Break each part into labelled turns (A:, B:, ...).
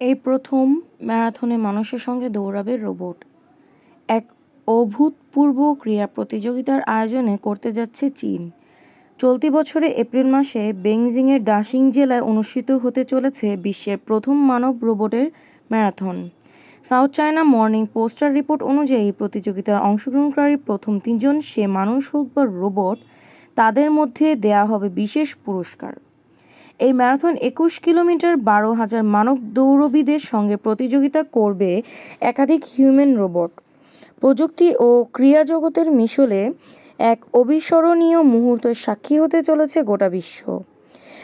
A: এই প্রথম ম্যারাথনে মানুষের সঙ্গে দৌড়াবে রোবট। এক অভূতপূর্ব ক্রীড়া প্রতিযোগিতার আয়োজন করতে যাচ্ছে চীন। চলতি বছরের এপ্রিল মাসে বেইজিংয়ের ডাসিং জেলায় অনুষ্ঠিত হতে চলেছে বিশ্বের প্রথম মানব-রোবটের ম্যারাথন। সাউথ চায়না মর্নিং পোস্টের রিপোর্ট অনুযায়ী, প্রতিযোগিতায় অংশগ্রহণকারী প্রথম ৩ জন, সে মানুষ হোক বা রোবট, তাদের মধ্যে দেয়া হবে বিশেষ পুরস্কার। এই ম্যারাথন ২১ কিলোমিটার ১২,০০০ মানব দৌড়বিদের সঙ্গে প্রতিযোগিতা করবে একাধিক হিউম্যান-রোবট। প্রযুক্তি ও ক্রীড়া জগতের মিশেলে এক অবিস্মরণীয় মুহূর্তের সাক্ষী হতে চলেছে গোটা বিশ্ব।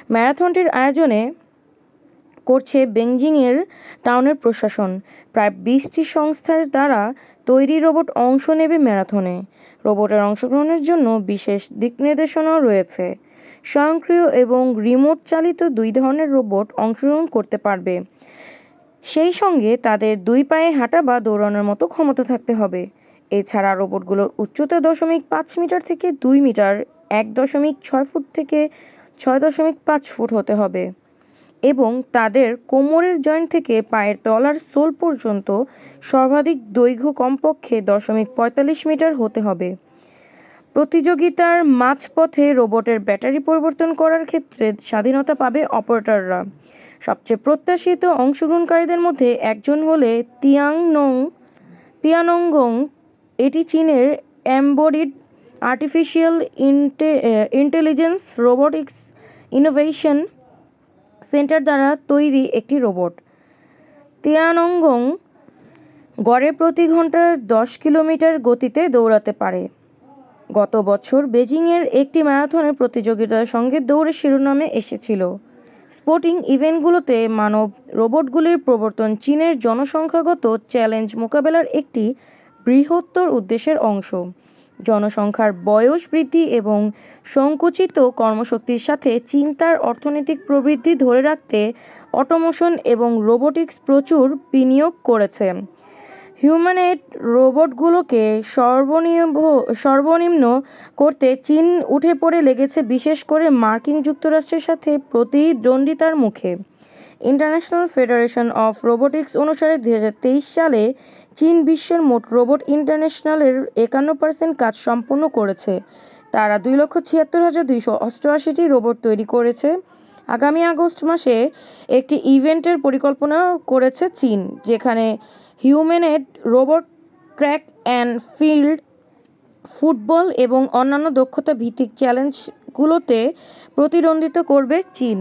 A: ম্যারাথনটির আয়োজন করছে বেইজিংয়ের টাউনের প্রশাসন। প্রায় ২০টি সংস্থার দ্বারা তৈরি রোবট অংশ নেবে ম্যারাথনে। রোবটের অংশগ্রহণের জন্য বিশেষ দিকনির্দেশনাও রয়েছে। স্বয়ংক্রিয় এবং রিমোট চালিত ২ ধরনের রোবট অংশগ্রহণ করতে পারবে। সেই সঙ্গে তাদের ২ পায়ে হাঁটা বা দৌড়ানোর মতো ক্ষমতা থাকতে হবে। এছাড়া রোবটগুলোর উচ্চতা ০.৫ মিটার থেকে ২ মিটার, ১.৬ ফুট থেকে ৬.৫ ফুট হতে হবে এবং তাদের কোমরের জয়েন্ট থেকে পায়ের তলার সোল পর্যন্ত সর্বাধিক দৈর্ঘ্য কমপক্ষে ০.৪৫ মিটার হতে হবে। প্রতিযোগিতার মাঝপথে রোবটের ব্যাটারি পরিবর্তন করার ক্ষেত্রে স্বাধীনতা পাবে অপারেটররা। সবচেয়ে প্রত্যাশিত অংশগ্রহণকারীদের মধ্যে একজন হলে তিয়ানগং। এটি চীনের embodied artificial intelligence robotics innovation centre দ্বারা তৈরি একটি রোবট। তিয়ানগং গড়ে প্রতি ঘন্টায় ১০ কিলোমিটার গতিতে দৌড়াতে পারে। গত বছর বেইজিংয়ের একটি ম্যারাথনের প্রতিযোগিতার সঙ্গে দৌড়ে শিরোনামে এসেছিল। স্পোর্টিং ইভেন্টগুলোতে মানব রোবটগুলির প্রবর্তন চীনের জনসংখ্যাগত চ্যালেঞ্জ মোকাবেলার একটি বৃহত্তর উদ্দেশ্যের অংশ। জনসংখ্যার বয়স বৃদ্ধি এবং সংকুচিত কর্মশক্তির সাথে চীন তার অর্থনৈতিক প্রবৃদ্ধি ধরে রাখতে অটোমেশন এবং রোবোটিক্স প্রচুর বিনিয়োগ করেছে। হিউম্যানয়েড রোবটগুলোকে সর্বনিম্ন করতে চীন উঠে পড়ে লেগেছে, বিশেষ করে মার্কিন যুক্তরাষ্ট্রের সাথে প্রতিদ্বন্দ্বিতার মুখে। ইন্টারন্যাশনাল ফেডারেশন অফ রোবোটিক্স অনুসারে ২০২৩ সালে চীন বিশ্বের মোট রোবট ইন্টারন্যাশনালের ৫১% কাজ সম্পন্ন করেছে। তারা ২,৭৬,২৮৮টি রোবট তৈরি করেছে। আগামী আগস্ট মাসে একটি ইভেন্টের পরিকল্পনা করেছে চীন, যেখানে humanoid robot, track and field football এবং অন্যান্য দক্ষতা ভিত্তিক চ্যালেঞ্জগুলোতে প্রতিদ্বন্দ্বিতা করবে চীন।